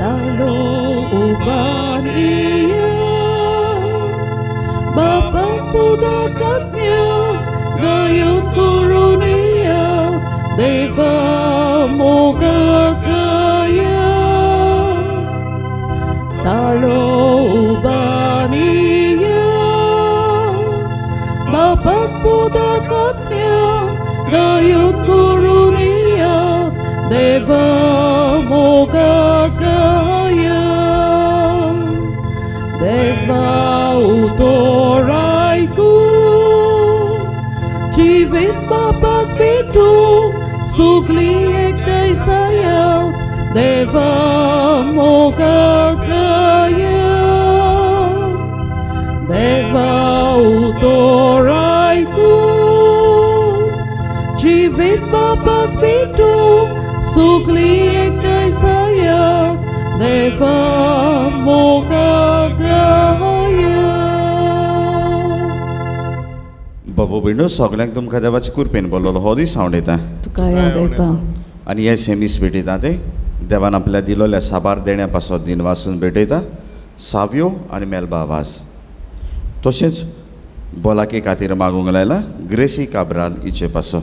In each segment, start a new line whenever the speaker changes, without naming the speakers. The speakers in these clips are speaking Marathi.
Taloban iya Bapak pudakatnya Gayun kurunia Deva moga gaya Taloban iya Bapak pudakatnya Gayun kurunia Deva moga gaya Deva utoraiku Jivit bapak bitu Sugli ekdai saya Deva moga gaya Deva utoraiku Jivit bapak bitu Sugli ekdai saya Deva moga gaya
बाबू बिंडो सगळ्यांक तुमकां देवाची कुरपेन बोललो हो दीस हांव दिता
Tukaya deta
आनी हे सेमीस भेटयता ते देवान आपल्या दिलोल्या साबार देण्या पासत दिन वाचून भेटयता साव्यो आनी मेलबा आवाज तशेंच बोलाके खातीर मागूंक लायला ग्रेसी काब्राल हिचे पासो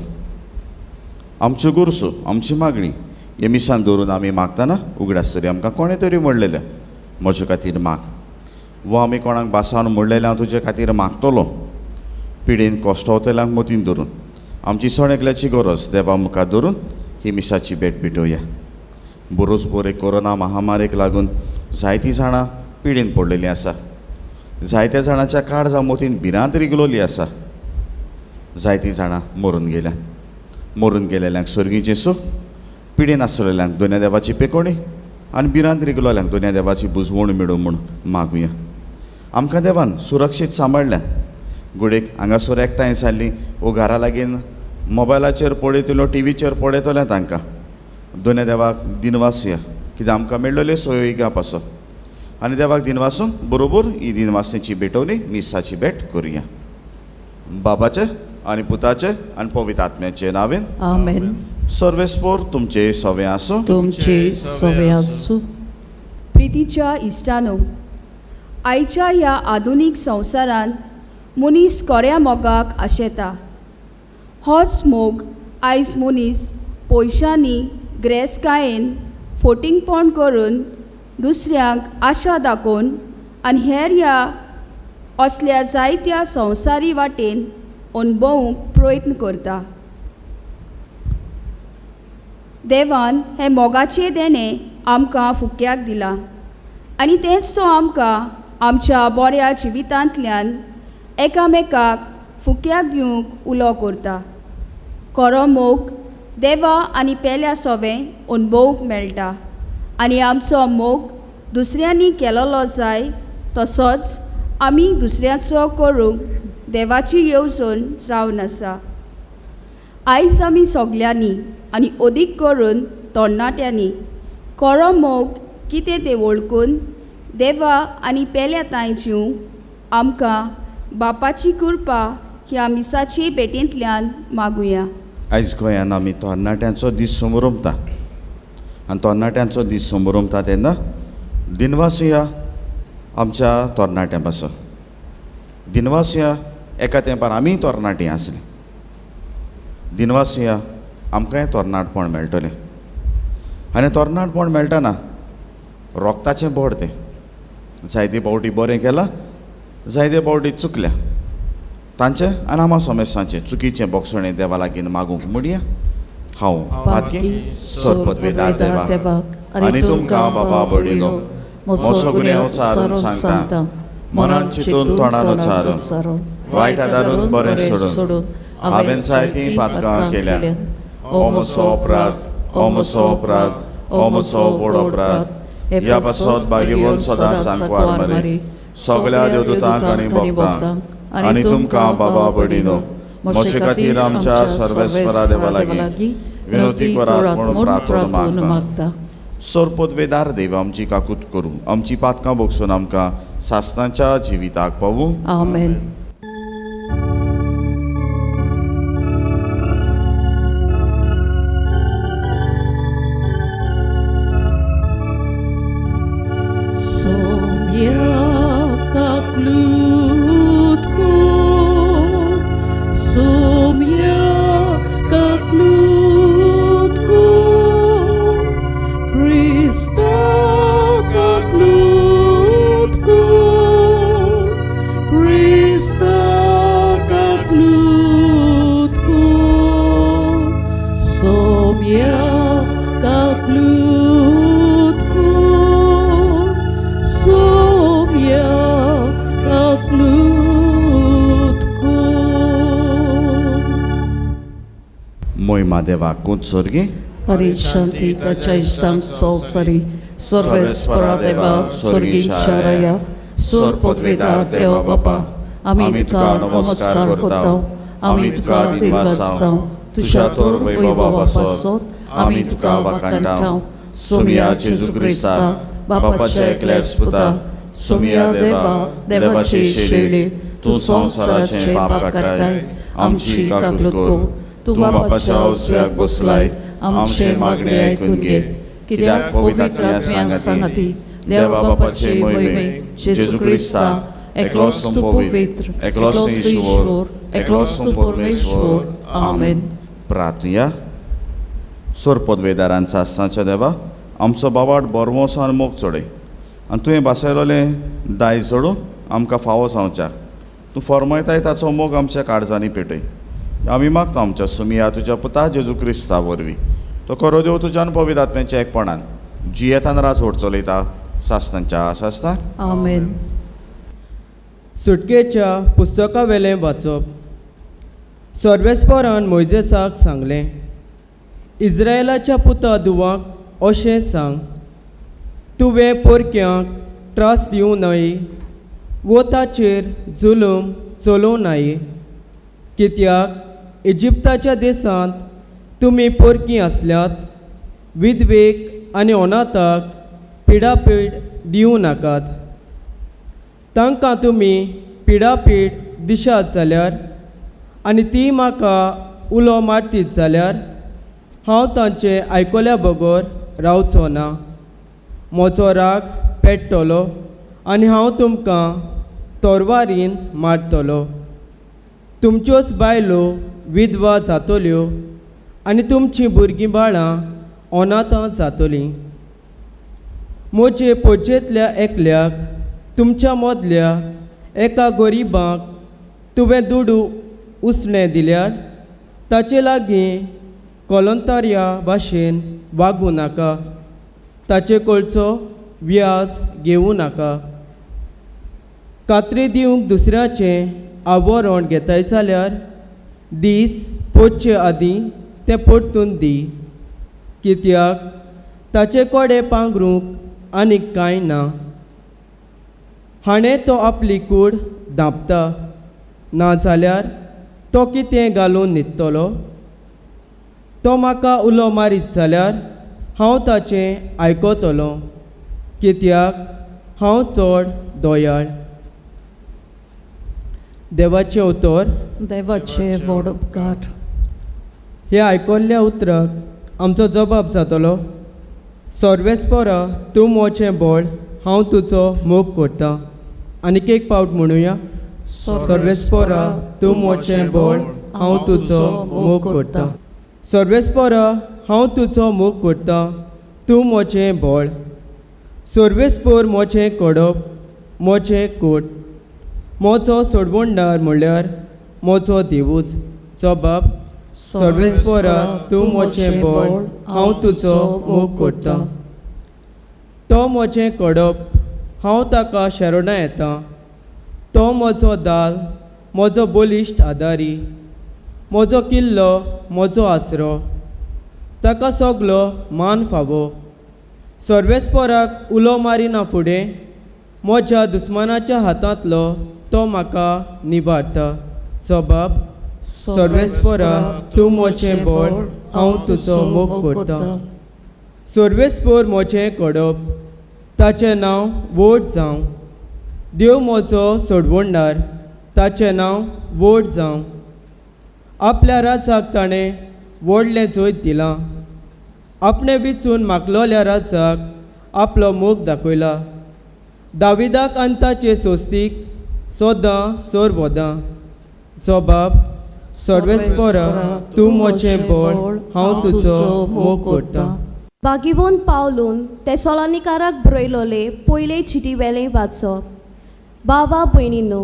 आमच्यो गोरसो आमची मागणी हे मिसान दवरून आमी मागतना उगडास तरी आमकां कोणें तरी म्हणलेलें म्हजे खातीर माग वो आमी कोणाक भासावन म्हणलेलें हांव तुजे खातीर मागतलो पिडेन कोश्टवतल्यांक मतीन धरून आमची सणेकल्याची गरज देवा मुखार धरून ही मिसाची भेट भेटोवया बरोच बरे कोरोना महामारीक लागून जायतीं जाणां पिडेन पडलेलीं आसा जायत्या जाणांच्या काळजा मतीन भिरांत रिगलोली आसा जायतीं जाणां मरून गेलेल्यांक सर्गीचें सूख पिडेन आसलेल्यांक दोन्या देवाची पेकोणी आनी भिरांत रिगलोल्यांक दोन्या देवाची बुजवण मेळो म्हूण मागुया आमकां देवान सुरक्षीत सांबाळल्यान गुडेक हांगासर एकठांय जाल्लीं वो घरा लागीं मोबायलाचेर पळयतलो टीव्हीचेर पळयतले तांकां दोन्या देवाक दिनवासुया कित्याक आमकां मेळ्ळल्यो सोयो इगा पासत आनी देवाक दिनवासून बरोबर ही दिनवासनेची भेटवणी मिसाची भेट करुया बाबाचे आनी पुताचे आनी पवित्र आत्म्याचे नावेन
Amen
सर्वेस्पोर तुमचे सवे आसूं
तुमची सवे आसूं
प्रितीच्या इश्टानो आयच्या ह्या आधुनीक संवसारांत मनीस कोऱ्या मोगाक आशेता होच मोग आयज मनीस पयशांनी गिरेस्तकायेन फोटिंगपण करून दुसऱ्यांक आशा दाखोवन आनी हेर ह्या असल्या जायत्या संवसारी वाटेन अणभवूंक प्रयत्न करता देवान हे मोगाचे देणे आमकां फुक्याक दिला आनी तेंच तो आमकां आमच्या बऱ्या जिवितांतल्यान एकामेकाक फुक्याक दिवंक उलो करता खरो मोग देवा आनी पेल्या सोवें अणभवूंक मेळटा आनी आमचो मोग दुसऱ्यांनी केलोलो जाय तसोच आमी दुसऱ्याचो करूंक देवाची येवजण जावन आसा आयज आमी सगल्यांनी आनी अदीक करून तरणाट्यांनी खरो मोग कितें तें वळखून देवा आनी पेल्या तांय जिवंक आमकां बापाची कृपा ह्या मिसाचे भेटेंतल्यान मागुया
आयज गोंयांत आमी तरणाट्यांचो दीस समोरंभता आनी तरणाट्यांचो दीस समोरंभता तेन्ना दिनवासुया आमच्या तरणाट्यां पासत दिनवासुया एका तेंपार आमी तरणाटीं आसलीं दिनवासुया आमकांय तरणाटपण मेळटलें आनी तरणाटपण मेळटना रोगताचें बोड तें जायते फावटी बरें केलां जायते फावटी चुकल्या तांचें आनी आमा समेस्तांचें चुकीचें बोगसणें देवा लागीं मागूंक म्हणया हांव पातकी सरपदवेदार देवाक आनी तुमकां बाबा बडिनो मोसो गुन्हे उचारून सांगता मनान चिंतून तोंडान उचारून वायट आदारून बरें सोडून हांवें जायतीं पातकां केल्यात हो म्हजो अपराध हो म्हजो व्हड अपराध ह्या पासत बागेवन सदांच सांकवार मारी सगळ्या देवदूतांक आनी भक्तांक आनी तुमकां बाबा बडिनो म्हजे खातीर आमच्या सर्वेस्परा देवा लागीं विनोती करात म्हणून प्रार्थना मागता सरपदवेदार देव आमची काकूट करूं आमची पातकां भोगसून आमकां सासणाच्या जिविताक पावूं
आमेन
देवाक कुंचोरगी
Harishanti Tachaistam Solsari Sorvespara Deva Sorgincharaya Sorpodveda Deva Baba Amit Ka Namaskar Kortao Amit Ka Dinvastao Tushator Vaibhava Pasot Amit Ka Vakantao Sumia Jesu Christa Bapace Ecclesputa Sumia Deva Devace Shili Tu संसाराचे पाप काटाय आमची काकलूत को तू बापाच्या ओसऱ्याक बसलाय आमचे मागणे ऐकून घे कित्याक पवित्र आत्म्यान सांगती देवा बापाचे महिमे जेजू ख्रिस्ता एकलोच तू पवित्र एकलोच तू ईश्वर एकलोच तू परमेश्वर आमेन.
प्रार्थया सोरपदवेदारांचा आसाच्या देवा आमचो बाबाट बरमोसान मोग चोडय आनी तुवें बासयलोलें दाय चोडून आमकां फावो सांगच्या तूं फर्मयताय ताचो मोग आमच्या काळजांनी पेटय आमी मागता आमच्या सुमिया तुज्या पुता जेजू क्रिस्ता वरवीं तो करो देव तुज्यान पवित्र आत्म्याच्या एकपणान जियेतान राज ओड चलयता सासनांच्या आसा
आमेन.
सुटकेच्या पुस्तका वेलें वाचप. सर्वेस्परान मोइजेसाक सांगलें इस्रायेलाच्या पुता दुवाक अशें सांग तुवें पोरक्यांक त्रास दिवं न्हय वो ताचेर जुलूम चलोवं न्हय कित्याक इजिप्ताच्या देशांत तुमी पोरकीं आसल्यात विधवेक आनी अनाथाक पिडापीड दिवं नाकात. तांकां तुमी पिडापीड दिशात जाल्यार आनी ती म्हाका उलो मारतीत जाल्यार हांव तांचे आयकल्या बगर रावचो ना. म्हजो राग पेट्टलो आनी हांव तुमकां तोरवारीन मारतलो. तुमच्योच बायलो विधवा जातल्यो आनी तुमचीं भुरगीं बाळां अनाथां जातलीं. म्हजे पोजेंतल्या एकल्याक तुमच्या मदल्या एका गरीबाक तुवें दुडू उसणें दिल्यार ताचे लागीं कलंतऱ्या भाशेन वागूं नाका. ताचे कडचो व्याज घेवूं नाका. कात्री दिवंक दुसऱ्याचें आवरण घेताय जाल्यार दीस पोटचे आदीं तें परतून दी कित्याक ताचे कोडे पांगरूंक आनीक कांय ना. हाणें तो आपली कूड धांपता ना जाल्यार तो कितें घालून न्हिदतलो. तो म्हाका उलो मारीत जाल्यार हांव ताचें आयकतलों कित्याक हांव चड दयाळ. देवाचें उतर.
देवाचे वड उपकार.
हे आयकल्ल्या उतराक आमचो जबाब जातलो सर्वेस्परा तूं मोचें बळ हांव तुजो मोग करतां. आनीक एक पावट म्हणुया सर्वेस्परा तूं मोचें बळ हांव तुजो मोग करतां. सर्वेस्परा हांव तुजो मोग करतां तूं मोचें बळ. सर्वेस्पोर मोचें कडप मोचें कोट. मोचो सोडवणदार म्हणल्यार मोचो देवूच. जबाब सर्वेस्परा तूं मोचें बळ हांव तुजो मोग करतां. तो मोचें कडप हांव ताका शरणा येतां. तो म्हजो दाल म्हजो बलिश्ट आदारी म्हजो किल्लो म्हजो आसरो. ताका सगलो मान फावो. सर्वेस्पराक उलो मारिना फुडें म्हज्या दुस्मानाच्या हातांतलो तो म्हाका निबारता. जबाब सर्वेस्परा तूं मोचें बळ हांव तुजो मोग करतां. सर्वेस्पोर मोचें कडप ताचें नांव व्हड जावं. देव म्हजो सोडवणदार ताचें नांव व्हड जावं. आपल्या राजाक ताणें व्हडलें जैत दिलां. आपणे विचून मागलोल्या राजाक आपलो मोग दाखयला. दाविदाक आनी ताचे सोस्तीक सोदां सोर वोदां. जबाब सर्वेस्परा तूं मोचें बळ हांव तुजो मोग करतां.
बागिवोन पावलून तेसलोनिकाराक बरयलोले पयले चिटी वेलें वाचप. बावा भयणीनो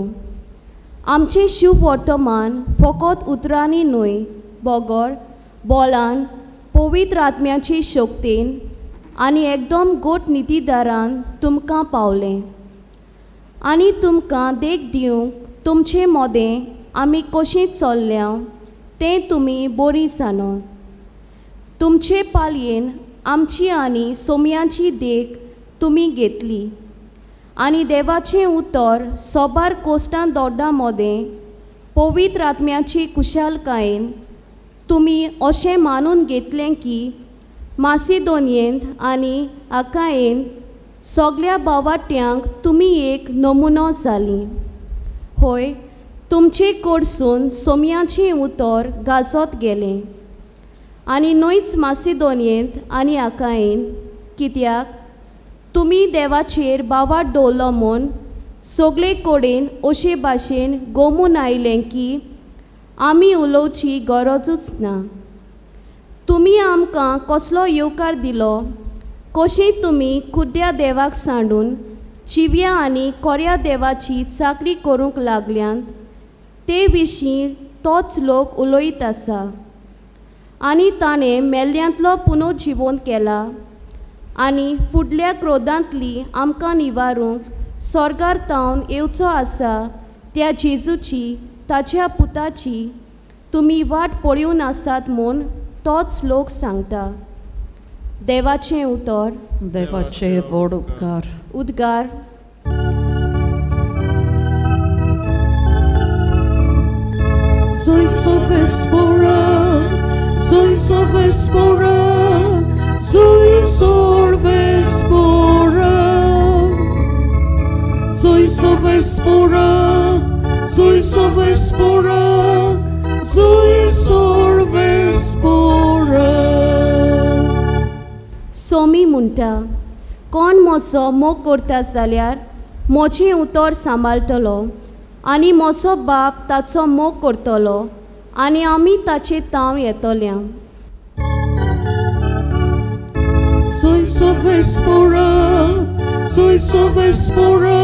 आमचें शुभ वर्तमान फकत उतरांनी न्हय बगर बोलान पवित्र आत्म्याची शक्तीन आनी एकदम गोट नितीदारान तुमकां पावलें. आनी तुमकां देख दिवंक तुमचें मोदें आमी कशीं चल्ल्या तें तुमी बरी जाणत. तुमचे पालयेन आमची आनी सोमयांची देख तुमी घेतली आनी देवाचें उतर सोबार कोस्टान दोड्डा मोदें पवित्र आत्म्याची कुशालकायेन तुमी अशें मानून घेतलें की मासिदोनियेंत आनी आकायेंत सगळ्या बावाट्यांक तुमी एक नमुनो जालीं. होय, तुमचे कडसून सोमयांचें उतर गाजत गेलें आनी न्हयच मासिदोनियेंत आनी आकायेंत, कित्याक तुमी देवाचेर बावाट दवरलो म्हूण सगळे कडेन अशे भाशेन गोमून आयलें की आमी उलोवची गरजूच ना. तुमी आमकां कसलो येवकार दिलो, कशें तुमी कुड्ड्या देवाक सांडून चिव्या आनी कोऱ्या देवाची चाकरी करूंक लागल्यांत ते विशीं तोच लोक उलयत आसा. आनी ताणें मेल्ल्यांतलो पुनर्जिवोन केला आनी फुडल्या क्रोधांतली आमकां निवारूंक स्वर्गार तावन येवचो आसा त्या जेजूची ताच्या पुताची तुमी वाट पळोवन आसात म्हूण तोच लोक सांगता. देवाचें उतर.
देवाचे व्हड उपकार.
उद्गार.
Soy sovespora, soy sovespora, soy sorvespora. Soy sovespora, soy sovespora, soy sorvespora.
Somi म्हणटा, कोण म्हजो मोग करता जाल्यार म्हजें उतर सांबाळटलो आनी म्हजो बाप ताचो मोग करतलो आनी आमी ताचे ताव येतल्या.
Soy sovespora, soy sovespora,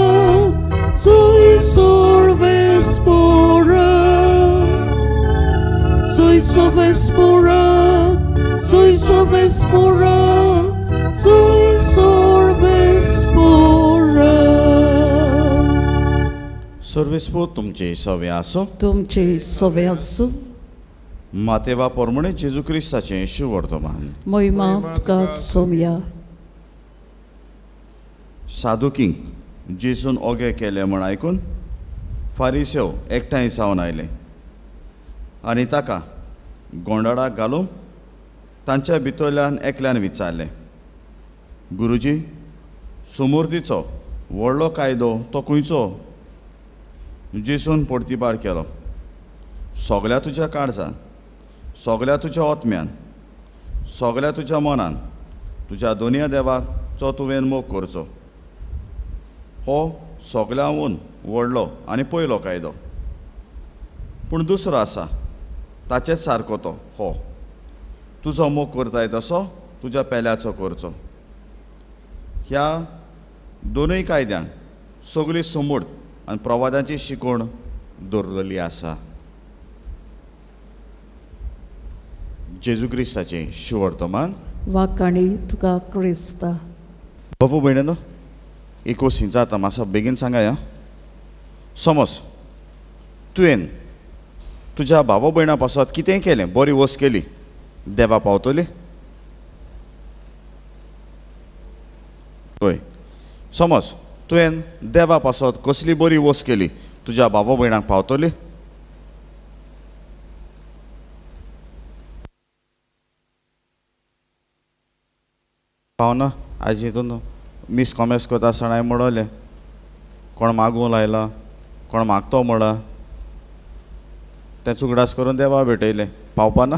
soy sorvespora. Soy sovespora, soy sovespora, soy sorvespora.
सर्वेस्पो तुमचे सवे आसो.
तुमचे सवे आसूं.
मातेवा पोरमणे जेजू क्रिस्ताचें शुभ वर्तमान.
महिमा तुका सोमया.
सादुकींक जेजून ओगे केले म्हण आयकून फारिसेव एकठांय जावन आयले आनी ताका गोंडाळाक घालून तांच्या भितरल्यान एकल्यान विचारलें, गुरुजी, सुमूर्तीचो व्हडलो कायदो तो खंयचो? जेजून परतिबार केलो, सगळ्या तुज्या काळजान, सगळ्या तुज्या ओतम्यान, सगळ्या तुज्या मनान तुज्या दोनया देवाचो तुवें मोग करचो. हो सगळ्यांहून व्हडलो आनी पयलो कायदो. पूण दुसरो आसा, ताचेच सारको तो हो, तुजो मोग करताय तसो तुज्या पेल्याचो करचो. ह्या दोनूय कायद्यांक सगळी समूड आनी प्रवादांची शिकवण दवरलेली आसा. जेजू क्रिस्ताचें शुभ वर्तमान.
वाकाणी तुका क्रिस्ता.
बाबू भयणीनो, एक वस्ती जाता मातसो बेगीन सांगाय आं. समज तुवें तुज्या भावा भयणा पासत कितेंय केलें, बरी वस्त केली, देवा पावतली? पळय, समज तुवें देवा पासत कसली बरी वस्त केली, तुज्या भावा भयणाक पावतली? पावना. आज हितून मिस कॉमेर्स करता आसतना हांवें म्हणलें, कोण मागूं लायला, कोण मागतो म्हणा, तें उगडास करून देवा भेटयलें. पावपा ना?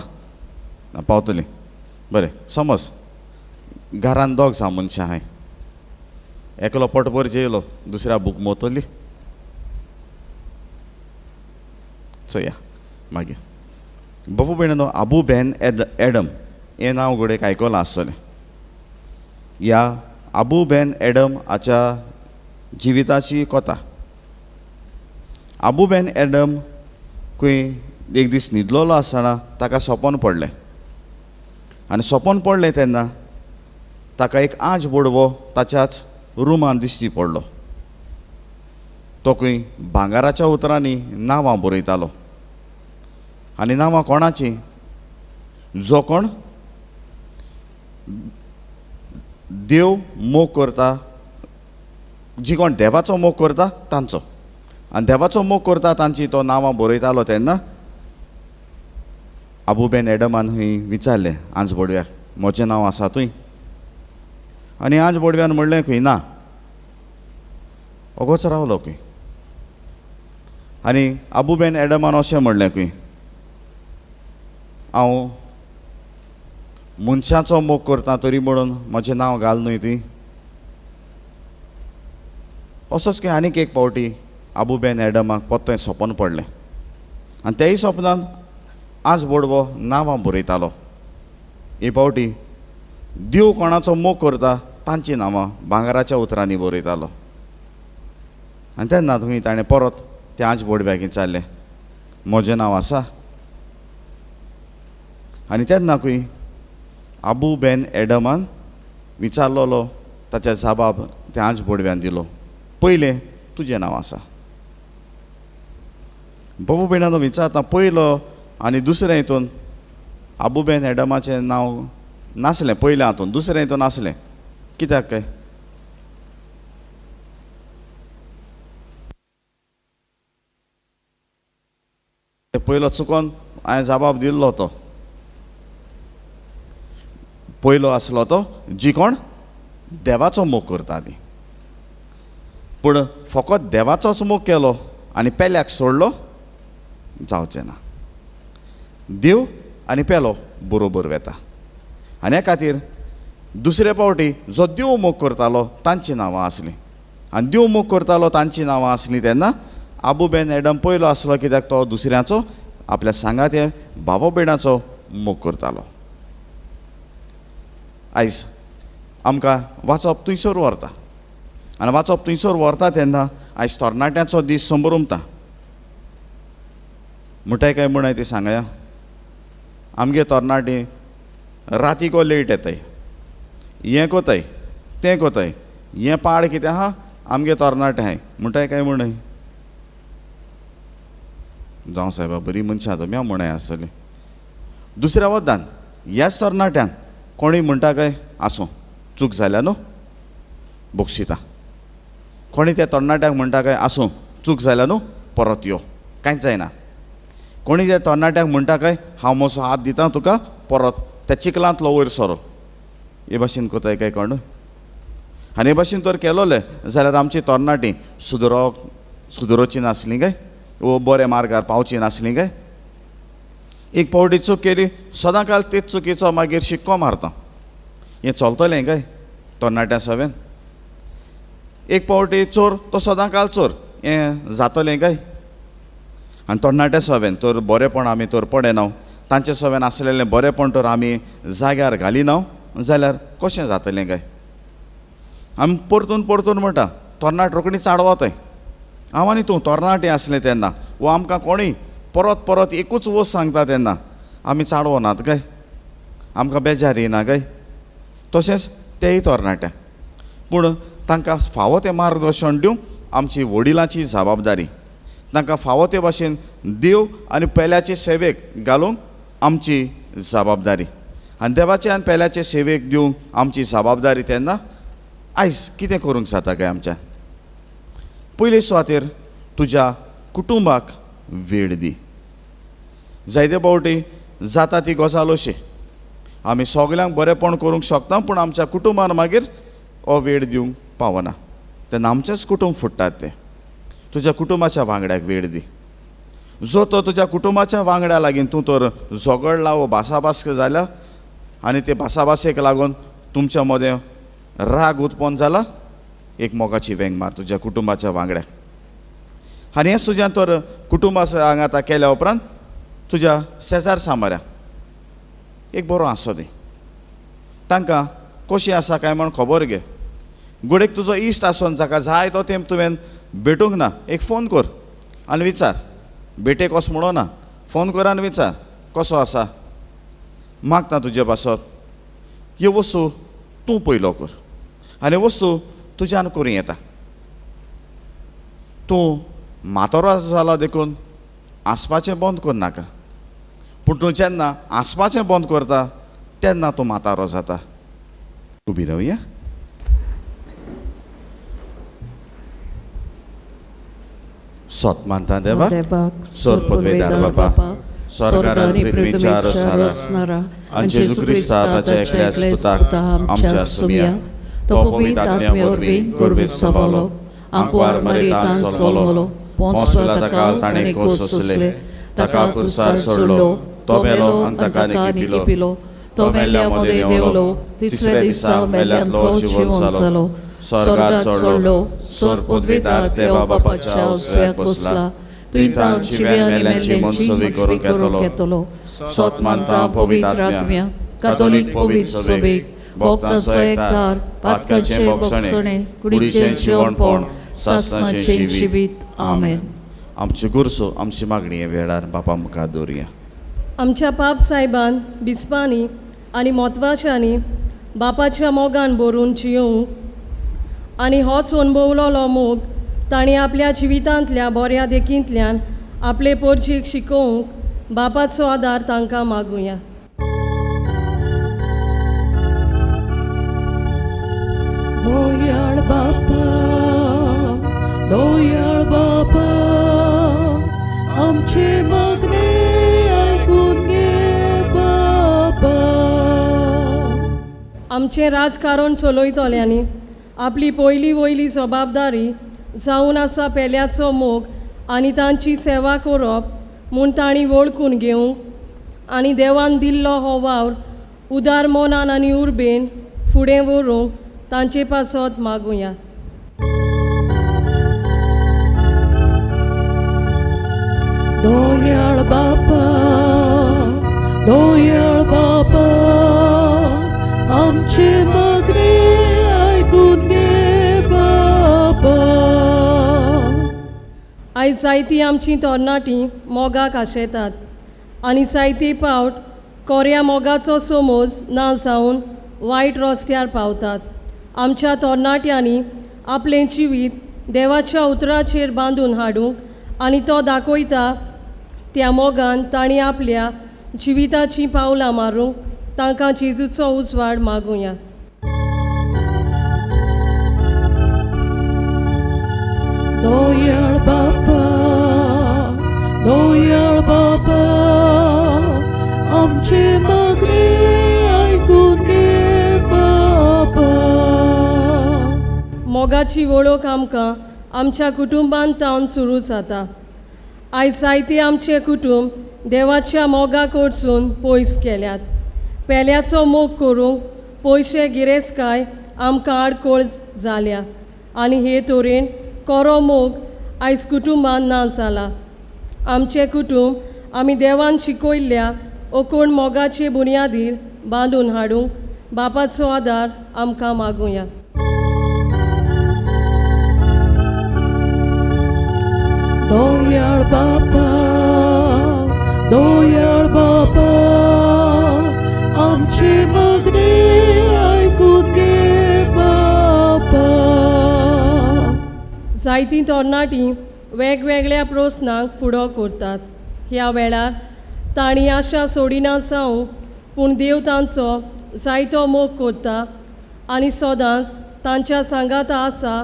पावतली. बरें, समज घरान दोग जा मनशां आहाय, एकलो पोटभर जेयलो, दुसऱ्या बूक मोतली. चोया मागीर. बाबू भयणीनो, आबू बेन एडम हें नांव घोडेक आयकलां आसतलें. ह्या आबू बेन एडम हाच्या जिविताची कथा. आबू बेन एडम खंय एक दीस न्हिदलोलो आसतना ताका सपन पडलें आनी सपन पडलें तेन्ना ताका एक आंच बोडवो ताच्याच रुमान दिश्टी पडलो. तो खंय भांगाराच्या उतरांनी नांवां बरयतालो आनी नांवां कोणाची? जो कोण देव मोग करता, जी कोण देवाचो मोग करता तांचो, आनी देवाचो मोग करता तांची तो नांवां बरयतालो तेन्ना आबूबेन एडमान खंय विचारलें आंज बोडव्याक, म्हजें नांव आसा थंय? आनी आंज बोडव्यान म्हणलें खंय ना, ओगोच रावलो खंय. आनी आबूबेन एडमान अशें म्हणलें खंय, हांव मनशाचो मोग करता तरी म्हणून म्हजें नांव घाल न्हय ती. असोच खंय आनीक एक फावटी आबूबेन एडमाक पोत्तें सपन पडलें, आनी तेय सपनान आज बोडवो नांवां बरयतालो. हे फावटी देव कोणाचो मोग करता तांची नांवां भांगराच्या उतरांनी बरयतालो. आनी तेन्ना थंय ताणें परत त्या आज बोडव्याक विचारलें, म्हजें नांव आसा? आनी तेन्ना खंय आबूबेन एडमान विचारलोलो ताचे जबाब त्या आज बोडव्यान दिलो, पयलें तुजें नांव आसा. बाबू बेणानो विचारता, पयलो आनी दुसऱ्या हितून आबूबेन एडमाचें नांव नासलें, पयल्या हातून दुसऱ्या हितून नासलें, कित्याक काय? पयलो चुकोन हांवें जबाब दिल्लो तो पयलो आसलो तो जी कोण देवाचो मोग करता ती. पूण फकत देवाचोच मोग केलो आनी पेल्याक सोडलो जावचें ना. देव आनी पेलो बरोबर वेता. आनी हे खातीर दुसरे फावटी जो देव मोग करतालो तांची नांवां आसलीं, आनी देव मोग करतालो तांची नांवां आसलीं तेन्ना आबूबेन एडम पयलो आसलो, कित्याक तो दुसऱ्याचो आपल्या सांगाते भाव भयणाचो मोग करतालो. आयज आमकां वाचप थंयसर व्हरता, आनी वाचप थंयसर व्हरता तेन्ना आयज तरणाट्याचो दीस समोर उमता. म्हणटाय काय म्हण ती सांगया, आमगे तरणाटी रातीको लेट येताय, हें कोताय तें कोताय, हें पाड कितें आहा आमगे तरणाटे हाय म्हणटाय काय म्हण. जावं सायबा बरी मनशां तुमी हांव म्हणाय आसतली. दुसऱ्या वदान ह्याच तरणाट्यान कोणीय म्हणटा काय आसूं चूक जाल्या न्हू बक्षिता, कोणी त्या तरणाट्याक म्हणटा काय आसूं चूक जाल्या न्हू परत यो, कांयच जायना. कोणी त्या तरणाट्याक म्हणटा काय हांव म्हजो हात दितां तुका परत त्या चिखलांतलो वयर सरो, हे भाशेन कोताय काय कोण. आनी हे भाशेन तर केलोले जाल्यार आमची तरणाटी सुदरोवची नासलीं काय, वो बऱ्या मार्गार पावची नासलीं काय. एक फावटी चूक केली सदां काल तेच चुकीचो मागीर शिक्को मारता, हें चलतलें काय तरणाट्या सवेन. एक फावटी चोर तो सदां काल चोर, हें जातलें काय. आनी तरणाट्या सवेन तर बरेपण आमी तर पडना, तांचे सवेन आसलेलें बरेपण तर आमी जाग्यार घालिना जाल्यार कशें जातलें काय. आमी परतून परतून म्हणटा तरणाट रोखडी चाडवताय. हांव आनी तूं तरणाटे आसलें तेन्ना वो आमकां कोणीय परत परत एकूच वस्त सांगता तेन्ना आमी चाडवनात काय, आमकां बेजार येना काय. तशेंच तेय तरणाटे, पूण तांकां फावो तें मार्गदर्शन दिवंक आमची वडिलांची जबाबदारी, तांकां फावो ते भाशेन देव आनी पेल्याचे सेवेक घालूंक आमची जबाबदारी. आनी देवाचे आनी पेल्याचे सेवेक दिवंक आमची जबाबदारी तेन्ना आयज कितें करूंक जाता काय आमच्यान. पयले सुवातेर तुज्या कुटुंबाक वेळ दी. जायते फावटी जाता ती गजाल अशी, आमी सगल्यांक बरेपण करूंक शकता पूण आमच्या कुटुंबान मागीर हो वेळ दिवंक पावना, तेन्ना आमचेंच कुटुंब फुट्टात ते. तुज्या कुटुंबाच्या वांगड्याक वेळ दी. जो तो तुज्या कुटुंबाच्या वांगड्या लागीं तूं तर झगडला वो भासाभास जाल्या आनी ते भासाभासेक लागून तुमच्या मदें राग उत्पन्न जाला, एक मोगाची वेंग मार तुज्या कुटुंबाच्या वांगड्याक. आनी हेंच तुज्यान तर कुटुंबा आतां केल्या उपरांत तुज्या शेजार सांबाऱ्याक एक बरो आसो दी. तांकां कशी आसा काय म्हण खबर घे. गुडेक तुजो इश्ट आसोन जाका जाय तो तें तुवें भेटूंक ना, एक फोन कर आनी विचार. भेटेक वच म्हणो ना, फोन कर आनी विचार कसो आसा. मागता तुजे पासत ह्यो वस्तू तूं पयलो कर आनी वस्तू तुज्यान करूं येता. तूं म्हातारो जाला देखून आसपाचें बंद करनाका, पूण तूं जेन्ना आसपाचें बंद करता तेन्ना तूं म्हातारो जाता. उभी राहूया. स्वतमानता देवाक
देवाक
सोरपदवेदार बापा स्वर्गार आनी पृथ्वीच्या रचणारा आणि जेजू क्रिस्ताच्या एकल्याच पुताक आमच्या सुमिया तो पवित्र आत्म्यावरवीं गुरवेत सबलो आंकवार मरितान सोलमलो पोंसला तकाल ताणे कोसले तका कुरसार सोडलो तो मेलो आनी ताका निकिपिलो तो मेल्ल्यामध्ये देवलो तिसऱ्या दिसा मेल्ल्यांतलो जिवंत जालो स्वर्गात चडलो सोर पदवीदार देवा बापाच्या उजव्याक बसला तुई तां जिव्या आनी मेल्ल्यांची सोवी करूंक येतलो सोतमानता पवित्र आत्म्या कातोलीक पवित्र सभेक भोगतांचो एकदार पातकांचे भोगसणे कुडीचें जेवणपण सासणाचें जिवीत आमेन. आमची गुरसो आमची मागणी हे वेळार बापा मुखार दवरुया.
आमच्या पाप सायबान बिस्पांनी आनी म्हत्वाच्यांनी बापाच्या मोगान भरून जियोंक आनी होच अणभवलोलो मोग तांणी आपल्या जिवितांतल्या बऱ्या देखींतल्यान आपले पोरचेक शिकोवंक बापाचो आदार तांकां मागुया.
दोयाळ बापा आमचे मागणे ऐकून घे बापा.
आमचें राजकारण चलयतल्यांनी आपली पयली वयली जबाबदारी जावन आसा पेल्याचो मोग आनी तांची सेवा करप म्हूण तांणी वळखून घेवंक आनी देवान दिल्लो हो वावर उदार मोनान आनी उर्बेन फुडें व्हरूंक तांचे पासत मागुया.
दोयाळ बापा आमचे मागणे ऐकून घे बापा.
आयज जायतीं आमचीं तरणाटीं मोगाक आशेतात आनी जायते फावट कोऱ्या मोगाचो समज ना जावन वायट रस्त्यार पावतात. आमच्या तरणाट्यांनी आपलें जिवीत देवाच्या उतराचेर बांदून हाडूंक आनी तो दाखयता त्या मोगान तांणी आपल्या जिविताचीं पावलां मारूंक तांकां जेजूचो उजवाड मागुया.
दोयाळ बापा आमचे मागणे ऐकून घे बापा.
मोगाची वळख आमकां आमच्या कुटुंबांतावन सुरू जाता. आयज जायते आमचे कुटुंब देवाच्या मोगाक वचून पयस केल्यात. पेल्याचो मोग करूंक पयशे गिरेस्तकाय आमकां आडकोळ जाल्या आनी हे तरेन कोरो मोग आयज कुटुंबान ना जाला. आमचें कुटुंब आमी देवान शिकयल्ल्या अकोण मोगाचे बुनयादीर बांदून हाडूंक बापाचो आदार आमकां मागुया.
दोयाळ बापा आमचे मागणे ऐकून घे बापा.
जायतीं तरणाटीं वेगवेगळ्या प्रस्नांक फुडो करतात. ह्या वेळार तांणी आशा सोडिना जावं पूण देव तांचो जायतो मोग करता आनी सदांच तांच्या सांगात आसा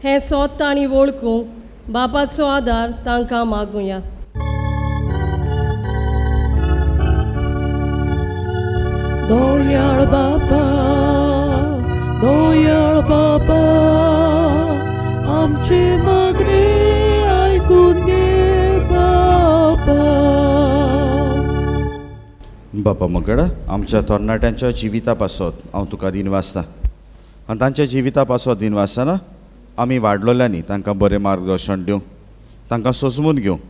हें सोद तांणी वळखूंक बापाचो आदार तांकां मागुया.
दोयाळ बापा आमचे मागणे ऐकून घे बापा.
बापा मगडा आमच्या तरणाट्यांच्या जिविता पासत हांव तुका दिन वाचता आनी तांच्या जिविता पासत दिन वाचतना आमी वाडलोल्यांनी तांकां बरें मार्गदर्शन दिवंक तांकां सजमून घेवंक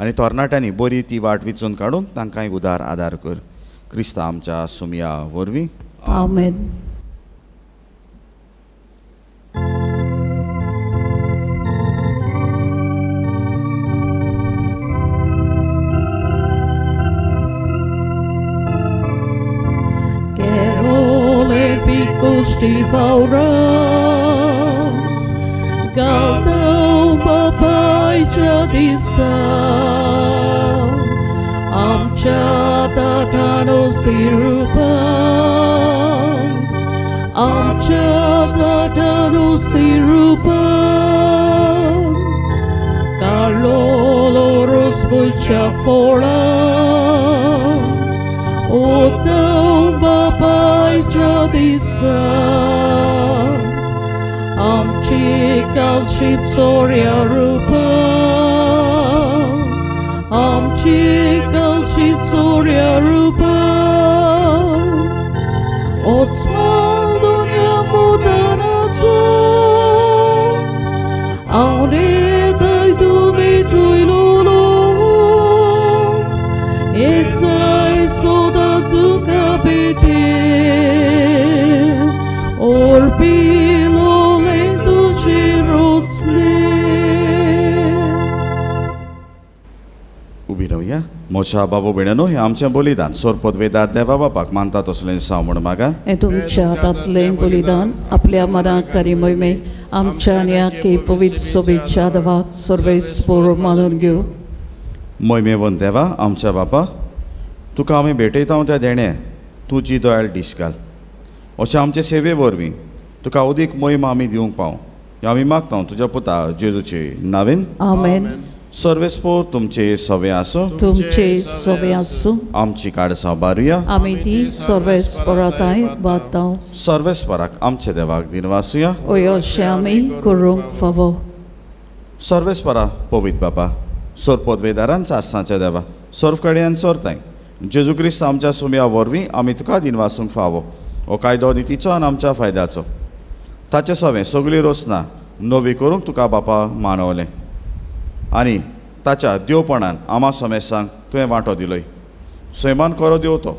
आनी तरणाट्यांनी बरी ती वाट विचून काडून तांकांय उदार आदार कर. क्रिस्ता आमच्या सुमया वरवीं
आमेन. Gusti Faura Gautau Bapai Jadisa Amcha Tatanos Tirupan di rupan Carlos pucha fora O teu babai jadi sa Amchi kalshit sorya rupa Amchi kalshit sorya rupa Otsmal dunya mudanacu Aune dai dumi tuilulu Etzai soda tu kapite Orpilo le tu shirutsne
उभी राहूया मोठ्या बाबू बिणनो हे आमचें बलिदान सोरपदवेदार देवा बापाक मानतात असलें सावण मागा
हे तुमच्या हातांतलें बलिदान आपल्या मनाक करी मोहिमे आमच्या आनी आख्खे पवित्र सोबेच्या देवाक सर्वेस्पर मानून घेवं
मोहिमेवन देवा आमच्या बापा तुका आमी भेटयता त्या देणे तुजी दोयाळ दिश घाल अशें आमचे सेवे वरवीं तुका अदीक मोहीम आमी दिवंक पावूं हें आमी मागता तुज्या पुता जेजूचे नांवेन
आमेन
सर्वेस्पर तुमचे सवे आसूं
तुमचे सवे आसूं
आमची काडसां बारुया
आमी ती सर्वेस्पराताय बाताव
सर्वेस्पराक आमचे देवाक दिनवासुया
ओय अशें आमी करूंक फावो
सर्वेस्परा पवित्र बापा सोरपदवेदारांचा आसांच्या देवा सोर्फकड्यान चोरताय जेजू क्रिस्त आमच्या सुम्या वरवीं आमी तुका दिनवासूंक फावो हो कायदो नितीचो आनी आमच्या फायद्याचो ताचे सवें सगळीं रोसना नवी करूंक तुका बापा मानवलें आनी ताच्या देवपणान आमा समेसांक तुवें वांटो दिलोय सैमान करो देंवतो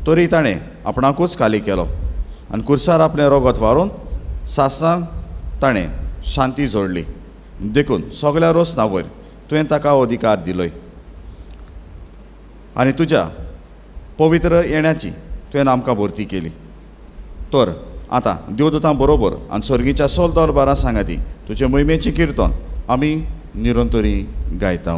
तरी ताणें आपणाकूच खाली केलो आनी कुर्सार आपलें रगत व्हारून सासांक ताणें शांती जोडली देखून सगळ्या रोसना वयर तुवें ताका अधिकार दिलोय आनी तुज्या पवित्र येण्याची तुवें आमकां भरती केली तर आतां देवदूतां बरोबर आनी सर्गीच्या सोल दरबारा सांगाती तुजे मोहिमेची किर्तन आमी निरंतरी गायता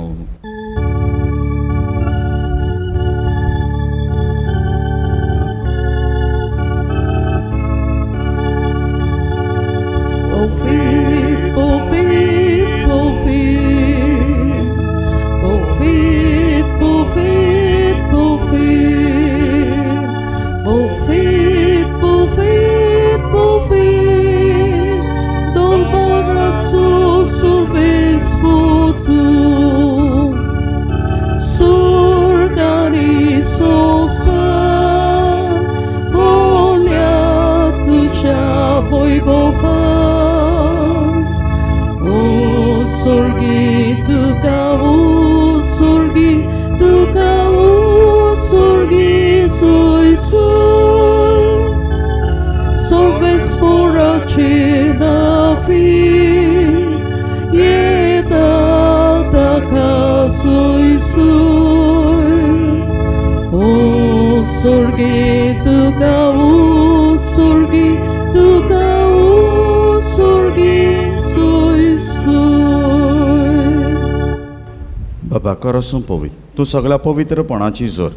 बाबा करसूं पवित्र तूं सगळ्या पवित्रपणाची जोर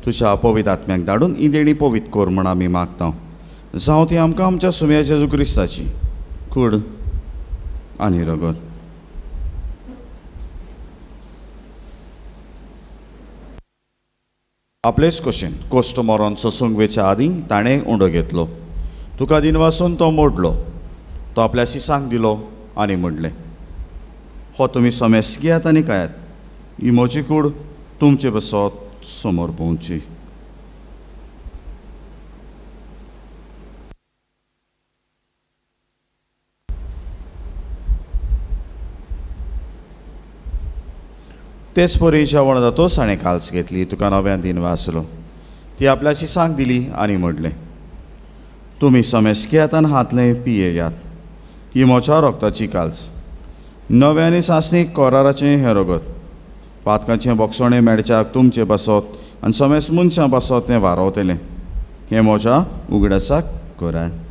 तुज्या अपवित्र आत्म्याक धाडून ही देणी पवित्र कोर म्हण आमी मागता जावं ती आमकां आमच्या सुम्या जेजू क्रिस्ताची कूड आनी रगत आपलेच कशेन कोश्ट मरोन सोसूंक वेच्या आदीं ताणें उंडो घेतलो तुका दिनवासून तो मोडलो तो आपल्या शिसांक दिलो आनी म्हणलें हो तुमी समेस घेयात आनी कायात ही म्हजी कूड तुमचे बसत समोर पोवची तेच परी जेवण जातोच ताणें काल्स घेतली तुका नव्यान दिनवासलो ती आपल्या शिसांक दिली आनी म्हणलें तुमी समेस घेयात आनी हातलें पियेयात ही म्हज्या रोगताची काल्स नव्या आनी सासणीक कोराराचें हें रगत पातकाचें बोगसणें मेडच्याक तुमचे बसत आनी समेस मनशां बसत तें वारवतलें हें म्हज्या उगडासाक करात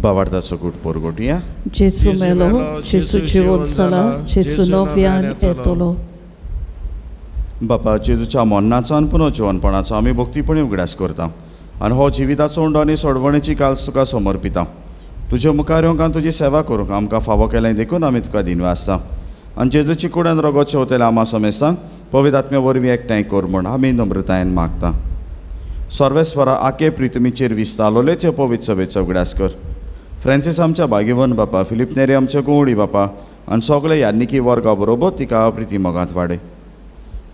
भावार्थाचो कूट पोरगोटया.
जेसू मेलो, जेसू जिवंत जाला, जेसू नव्यान येतलो.
बापा, जेजूच्या मरणाचो आनी पुनर्जिवनपणाचो आमी भक्तीपणी उगडास करता आनी हो जिविताचो उंडो आनी सोडवणेची काल्स तुका समर्पिता. तुज्या मुखार येवंक आनी तुजी सेवा करूंक आमकां फावो केलें देखून आमी तुका दिनवास आसा. आनी जेजूची कुड्यान रगत शेवतेले आमा समेस्तांक पवित्र आत्म्या वरवीं एकठांय कर म्हूण आमी नम्रतायेन मागता. सर्वेस्वरा आखे प्रितमीचेर विस्तारलोलेचे पवित्र सभेचो उगडास कर. फ्रांसीस आमच्या भाग्यवन बापा, फिलीप नेरी आमच्या कुंवडी बापा आनी सगळे यान्निकी वर्गा बरोबर तिका प्रिती मोगांत वाडय.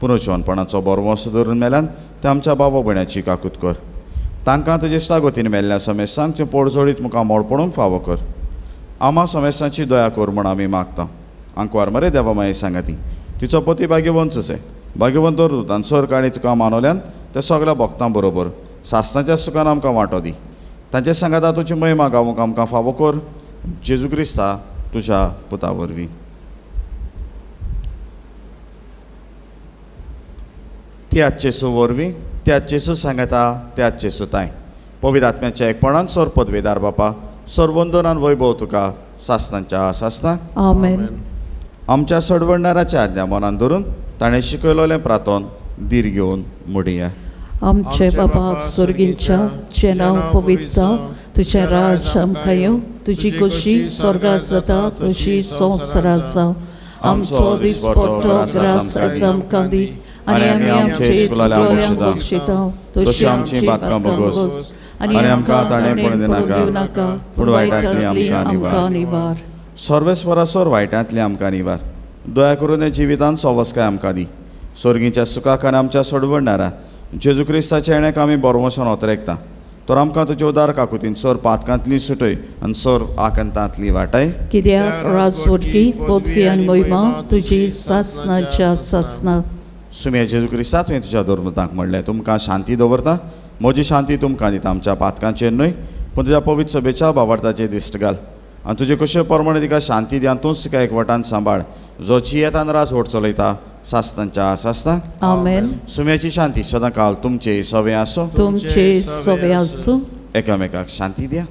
पुनर्जिवनपणाचो बरो वसो धरून मेल्यान ते आमच्या बाबा भयणाची काकूत कर. तांकां तुजे इश्टागतीन मेल्ल्या समेस्तांचे पोडजोडीत मुखार मोड पडूंक फावो कर. आमा समेस्तांची दया कर म्हूण आमी मागता. आंकवार मरे देवा माये सांगाती तिचो पती भाग्यवंतूच भाग्यवंत दवरूं आनी सर काणी तुका मानवल्यान ते सगळ्या भक्तां बरोबर सासणाच्या सुखान आमकां वांटो दी. तांचे सांगाता तुजी महिमा गावूंक आमकां फावो कर. जेजू क्रिस्ता तुज्या पुता वरवीं. त्याच जेसू वरवीं, त्याच जेसू सांगाता, त्याच जेसू ताय पवित्र आत्म्याच्या एकपणान सर पदवेदार बापा, सर वंदनान वैभव तुका सासणांच्या सासणां.
आमेन.
आमच्या सडवडणाराच्या आज्ञा मनान धरून ताणें शिकयलोलें प्रार्थन धीर घेवन मुडिया.
आमचे बाबा स्वर्गींच्या, जे नांव पवित्र जावं, तुजें राज आमकां येवं, तुजी कशी स्वर्गांत जाता तशी संवसारांत जावं. आमचो दिसपट्टो ग्रास आयज आमकां दी आनी आमी आमचे इश्टगोळ्यांक बक्षिता तशी आमची बातकां बोगोस आनी आमकां ताणें पडूं दिवं नाका, पूण वायटांतली आमकां निवार.
सर्वेस्वरा सर वायटांतली आमकां निवार. दया करून हे जिवितांत सोवस्काय आमकां दी. स्वर्गीच्या सुखाक आनी आमच्या सोडवडणारा जेजू क्रिस्ताच्या येण्याक आमी बरोवसोन ओतरेकता. तर आमकां तुज्या उदार काकुतीन सर पातकांतली सुटय आनी सर आकंतांतली वाटाय.
कित्याक राजवटकी, पदवी आनी महिमा तुजी सासणाच्या सासणां.
सुमे जेजू क्रिस्ता तुवें तुज्या धर्मतांक म्हणलें तुमकां शांती दवरता, म्हजी शांती तुमकां दिता. आमच्या पातकांचेर न्हय पूण तुज्या पवित्र सभेच्या भावार्थाचेर दिश्ट घाल आनी तुजे कशे प्रमाणे तिका शांती दी आनी तूंच तिका एकवटान सांबाळ, जो जियेतान रास व्हड चलयता सासणांच्या सासणां.
आमेन.
सुम्याची शांती सदां काल तुमचे सवे आसूं.
तुमचे सवे आसूं.
एकामेकाक शांती दिया.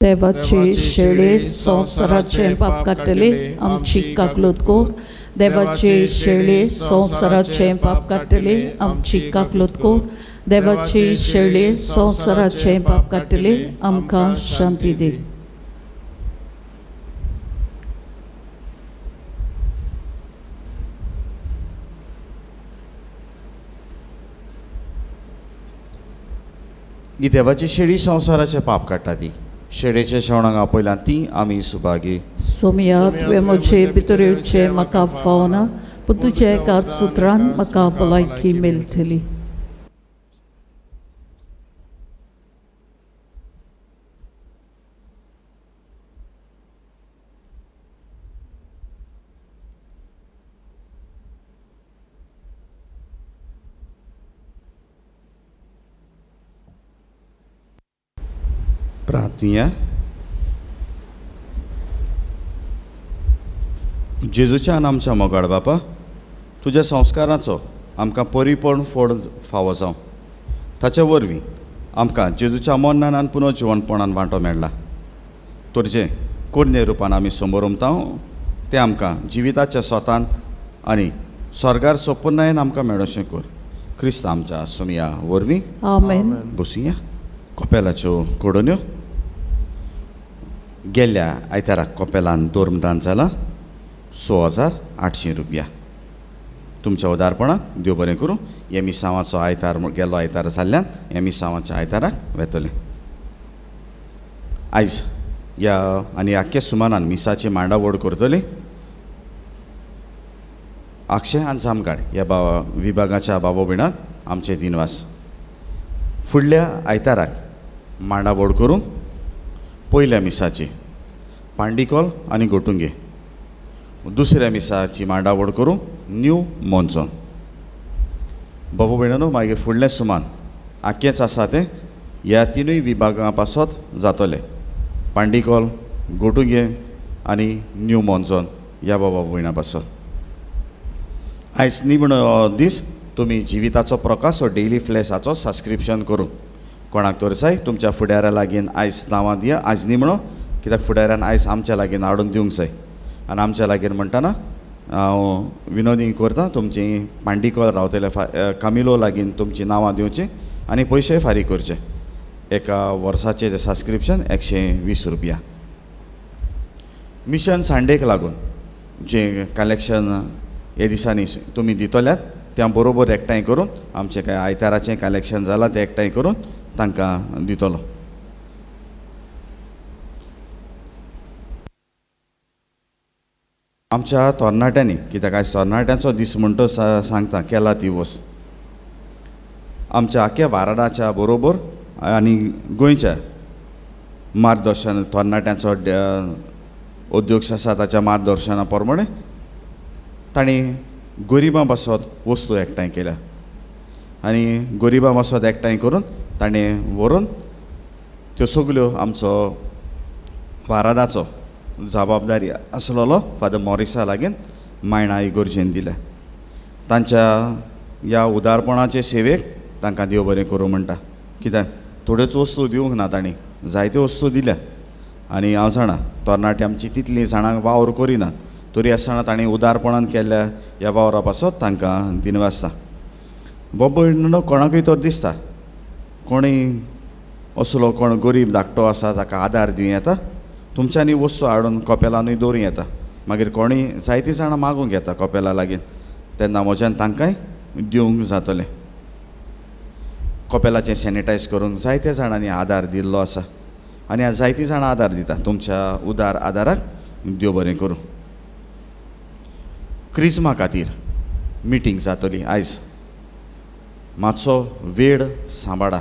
देवाचे शेळे संवसाराचे पाप काडटले आमची काकलूत कोर. देवाचे शेळे संवसाराचे पाप काडटले आमची काकलूत कोर. देवाचे शेळे संवसाराचे पाप काडटले आमकां शांती दी.
ही देवाची शेळी संवसाराचे पाप काडटा ती. शेळेच्या शेवणाक आपयल्या ती आमी सुभागी.
सोमया तुवें म्हजे भितर येवचें म्हाका फावना, पूण तुज्या एकाच सुत्रान म्हाका भलायकी मेळटली.
प्रार्थया. जेजूच्या आनी आमच्या मोगाळ बापा, तुज्या संस्काराचो आमकां परिपूर्ण फळ फावो जावं. ताच्या वरवीं आमकां जेजूच्या मरणान आनी पुनर्जिवनपणान वांटो मेळ्ळा. तुजें कोडणे रुपान आमी समोर उमता तें आमकां जिविताच्या स्वतांत आनी स्वर्गार सोपुनायेन आमकां मेळोशें कर. क्रिस्त आमच्या सुमया वरवीं.
आमेन.
बसुया. कोपेलाच्यो कोडण्यो. गेल्ल्या आयताराक कोपेलान दोर्मदान जाला 6,800 रुपया. तुमच्या उदारपणाक देव बरें करूं. हे मिसांवाचो आयतार गेल्लो आयतार जाल्ल्यान हे मिसांवाच्या आयताराक वेतले. आयज ह्या आनी आख्या सुमानान मिसाची मांडावळ करतली. अक्षय आनी जामगाड ह्या विभागाच्या बाबा भयणाक आमचे दिनवास. फुडल्या आयताराक मांडावळ करूं. पयल्या मिसाची पांडिकोल आनी गोटुंगे. दुसऱ्या मिसाची मांडावळ करूं न्यू मोन्सोन. बाबा भयणानो, मागीर फुडलें सुमान आख्खेंच आसा तें ह्या तिनूय विभागां पासत जातलें. पांडिकोल, गोटुंगे आनी न्यू मोन्सोन ह्या बाबा भयणां पासत. आयज निमणो दीस तुमी जिविताचो प्रकाश हो डेली फ्लॅशाचो सबस्क्रिप्शन करूं. कोणाक तर जाय तुमच्या फुडाऱ्या लागीं आयज नांवां दिया, आयज न्ही म्हणो, कित्याक फुडाऱ्यान आयज आमच्या लागीं हाडून दिवंक जाय. आनी आमच्या लागीं म्हणटाना हांव विनोदी करतां, तुमची पांडिकॉल रावतले कामिलो लागीं तुमची नांवां दिवची आनी पयशे फारीक करचे. एका वर्साचें सबस्क्रिप्शन 120 रुपया. मिशन संडेक लागून जें कलेक्शन हे दिसांनी तुमी दितल्यात त्या बरोबर एकठांय करून आमचें काय आयताराचें कलेक्शन जालां तें एकठांय करून तांकां दितलो. आमच्या तरणाट्यांनी, कित्याक आयज तरणाट्यांचो दीस म्हणटो सांगता केला ती वस्त. आमच्या आख्या वाराडाच्या बरोबर आनी गोंयच्या मार्गदर्शन तरणाट्यांचो उद्योग आसा ताच्या मार्गदर्शना प्रमाणे तांणी गरिबां पासत वस्तू एकठांय केल्या आनी गरिबां पासत एकठांय करून ताणें व्हरून त्यो सगल्यो आमचो वारादाचो जबाबदारी आसलेलो फादर मॉरिसा लागीं मायणा इगोर्जेन दिल्या. तांच्या ह्या उदारपणाचे सेवेक तांकां देव बरें करूं म्हणटा. कित्याक थोड्योच वस्तू दिवंक ना तांणी, जायत्यो वस्तू दिल्या. आनी हांव जाणा तरणाटी आमची तितली जाणांक वावर करिनात, तरी आसतना तांणी उदारपणान केल्ल्या ह्या वावरा पासत तांकां दिनवासता. बाबा कोणाकूय तर दिसता कोणूय असलो कोण गरीब धाकटो आसा जाका आदार दिवं येता, तुमच्यांनी वस्तू हाडून कपेलांनूय दवरूं येता. मागीर कोणूय जायतीं जाणां मागूंक येता कपेला लागीं, तेन्ना म्हज्यान तांकांय दिवंक जातलें. कपेलाचें सॅनिटायज करूंक जायत्या जाणांनी आदार दिल्लो आसा आनी जायतीं जाणां आदार दिता. तुमच्या उदार आदाराक देव बरें करूं. क्रिस्मा खातीर मिटींग जातली आयज. मातसो वेळ सांबाळा.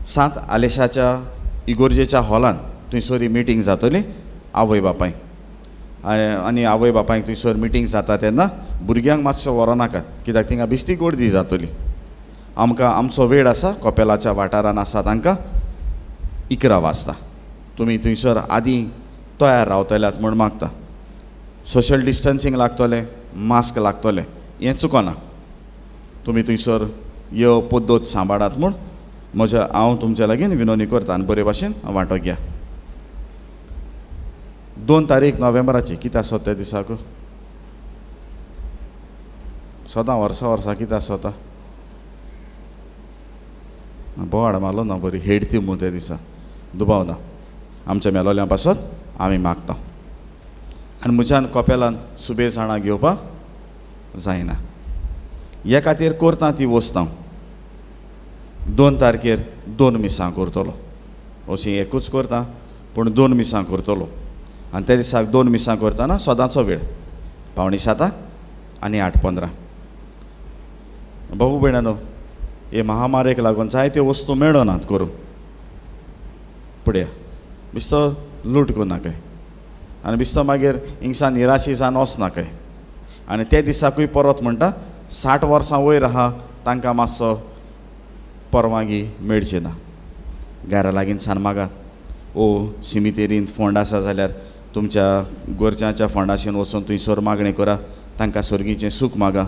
7 आलेशाच्या इगोर्जेच्या हॉलान थंयसर मिटींग जातली आवय बापायक. आनी आवय बापायक थंयसर मिटींग जाता तेन्ना भुरग्यांक मातसो व्हरोनाकात, कित्याक थिंगा बिश्टी गर्दी जातली. आमकां आमचो वेळ आसा कपेलाच्या वाठारान आसा तांकां 11 वाजता. तुमी थंयसर आदीं तयार रावतल्यात म्हूण मागता. सोशल डिस्टन्सींग लागतलें, मास्क लागतलें, हें चुकोना. तुमी थंयसर यो पद्दत सांबाळात म्हूण हांव तुमच्या लागीं विनोदी करता आनी बरे भाशेन वांटो घ्या. 2 तारीख नोव्हेंबराची कितें आसता त्या दिसाक? सदां वर्सा कितें आसता? बोवाड मारलो ना बरी हेड ती म्हूण त्या दिसा दुबाव ना. आमच्या मेलोल्या पासत आमी मागता. आनी म्हज्यान कपेलान सुबे जाणां घेवपाक जायना. हे खातीर करता ती वस्त हांव 2 तारखेर 2 मिसां करतलो. अशी एकूच करता पूण 2 मिसां करतलो. आनी त्या दिसाक 2 मिसां करतना सदांचो वेळ 6:45 आनी 8:15. बाबू भयणानो, हे महामारेक लागून जायत्यो वस्तू मेळनात करूं. पळया बिस्तो लूट करनाकाय आनी बिस्तो मागीर हिंगसा निराशी जावन वचनाकाय. आनी त्या दिसाकूय परत म्हणटा 60 वर्सां वयर आहा तांकां मातसो परवानगी मेळची ना. घरा लागीं सान मागा. सिमितेरीन फंड आसा जाल्यार तुमच्या गोरच्यांच्या फंडाशीन वचून थंयसर मागणी करा. तांकां सर्गीचें सूख मागा.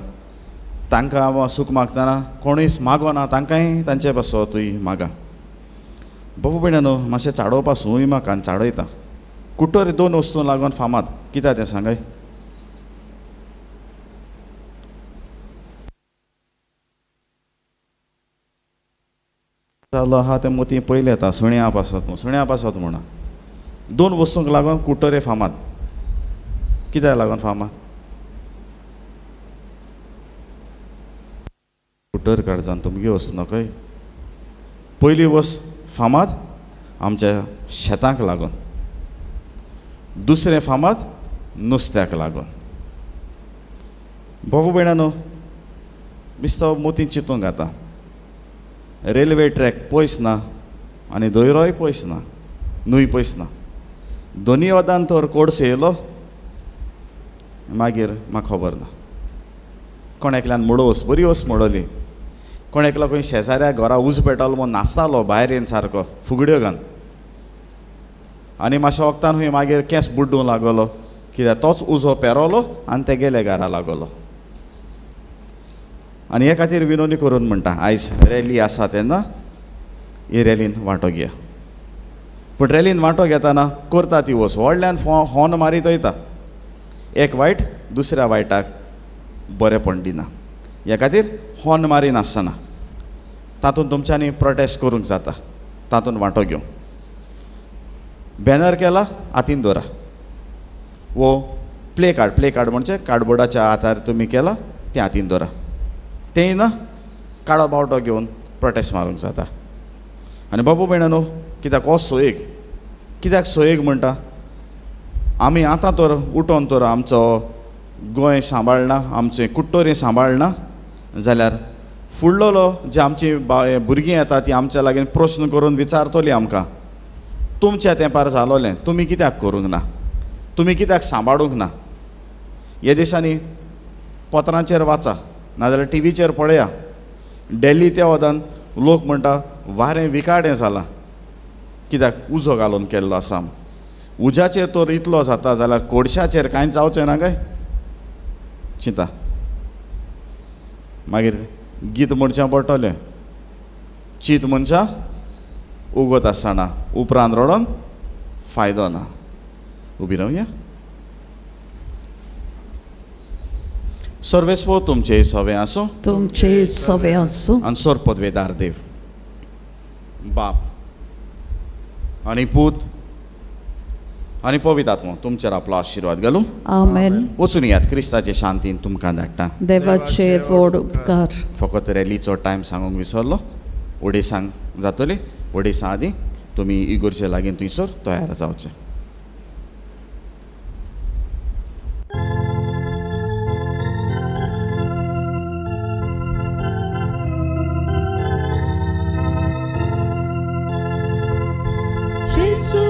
तांकां सूख मागतना कोणूय मागोना तांकांय तांचे पासो तुय मागा. बाबू भयणानो, मातशें चाडोवपा सूय म्हाका आनी चाडयता. कुटर 2 वस्तू लागून फामाद. कित्याक तें सांगाय? जालो आहा तें मोती पयले येता सुण्या पासत म्हणा. 2 वस्तूंक लागून कुटरे फामाद. कित्याक लागून फामाद? कुटर काडजान तुमगे वस्त नकय. पयली वस्त फामाद आमच्या शेतांक लागून. दुसरें फामाद नुस्त्याक लागून. बाबू भयणानो, बिस्तो मोती चिंतूंक जाता. रेल्वे ट्रॅक पयस ना आनी दोयरोय पयस ना, न्हंय पयस ना. दोनी वदान तर कोडसो येयलो मागीर म्हाका खबर ना. कोण एकल्यान मोडो वस बरी वस मोडली. कोण एकलो खंय शेजाऱ्या घरा उज पेटलो म्हूण नाचतालो भायर येवन सारको फुगड्यो घालन. आनी मातशा वखदान खंय मागीर केंस बुड्डूंक लागलो, कित्याक तोच उजो पेरलो आनी ते गेले घरा लागलो. आनी हे खातीर विनोदी करून म्हणटा आयज रॅली आसा तेन्ना ही रॅलीन वांटो घेया. पूण रॅलीन वांटो घेतना करता ती वस्त व्हडल्यान हॉर्न मारीत वयता. एक वायट दुसऱ्या वायटाक बरेंपण दिना. ह्या खातीर हॉर्न मारिनासतना तातूंत तुमच्यांनी प्रोटेस्ट करूंक जाता. तातूंत वांटो घेवं. बॅनर केला हातीन दवरा. वो प्ले कार्ड म्हणजे कार्डबोर्डाच्या आधार तुमी केला तें हातीन दवरा. तेंय ना काळो बावटो घेवन प्रोटेस्ट मारूंक जाता. आनी बाबू भयणानो कित्याक हो सोयेग कित्याक सोयेग म्हणटा आमी आतां तर उठोन तर आमचो गोंय सांबाळना आमचें कुट्टोरी सांबाळना जाल्यार फुडलो जे आमची भुरगीं येता ती आमच्या लागीं प्रस्न करून विचारतली आमकां तुमच्या तेंपार जालोलें तुमी कित्याक करूंक ना तुमी कित्याक सांबाळूंक ना. हे दिसांनी पत्रांचेर वाचा नाजाल्यार टीव्हीचेर पळया. डेल्ली त्या वदान लोक म्हणटा वारें विकाडें जालां कित्याक उजो घालून केल्लो आसा. उज्याचेर तर इतलो जाता जाल्यार कोडशाचेर कांयच जावचें ना काय चिंता. मागीर गीत म्हणचें पडटलें चीत मनशां उगत आसतना उपरांत रडोन फायदो ना. उबी रावया. सर्वेस्व तुमचे सवे आसूं
तुमचे सवे आसूं
आनी सोर पदवेदार देव बाप आनी पूत आनी पवित्र आत्मो तुमचेर आपलो आशिर्वाद घालूं.
आमेन.
वचून यात क्रिस्ताचे शांतीन तुमकां धाडटा.
देवाचे व्हड उपकार.
फकत रॅलीचो टायम सांगूंक विसरलो. ओडेसांक जातली. ओडेसा आदीं तुमी इगोरचे लागीं थंयसर तयार जावचे.
Gesù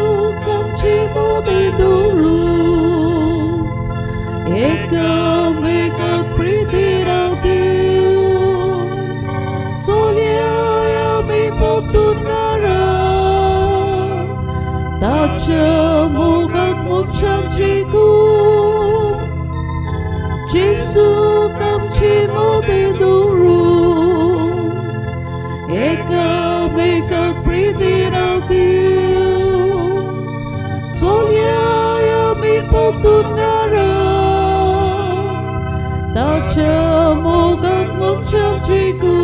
camciamo dei duru e camega pritira Dio Togliaia mi poturnara Tacciamo gak muccianciku Gesù camciamo dei duru e camega pritira Dio Togliaia mi poturnara Tacciamo gak muccianciku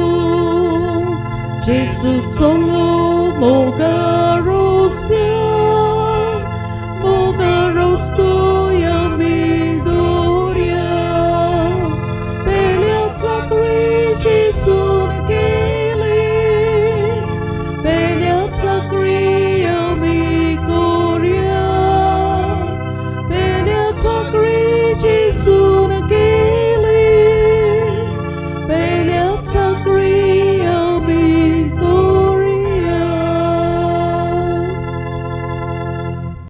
Gesù solo moga rostia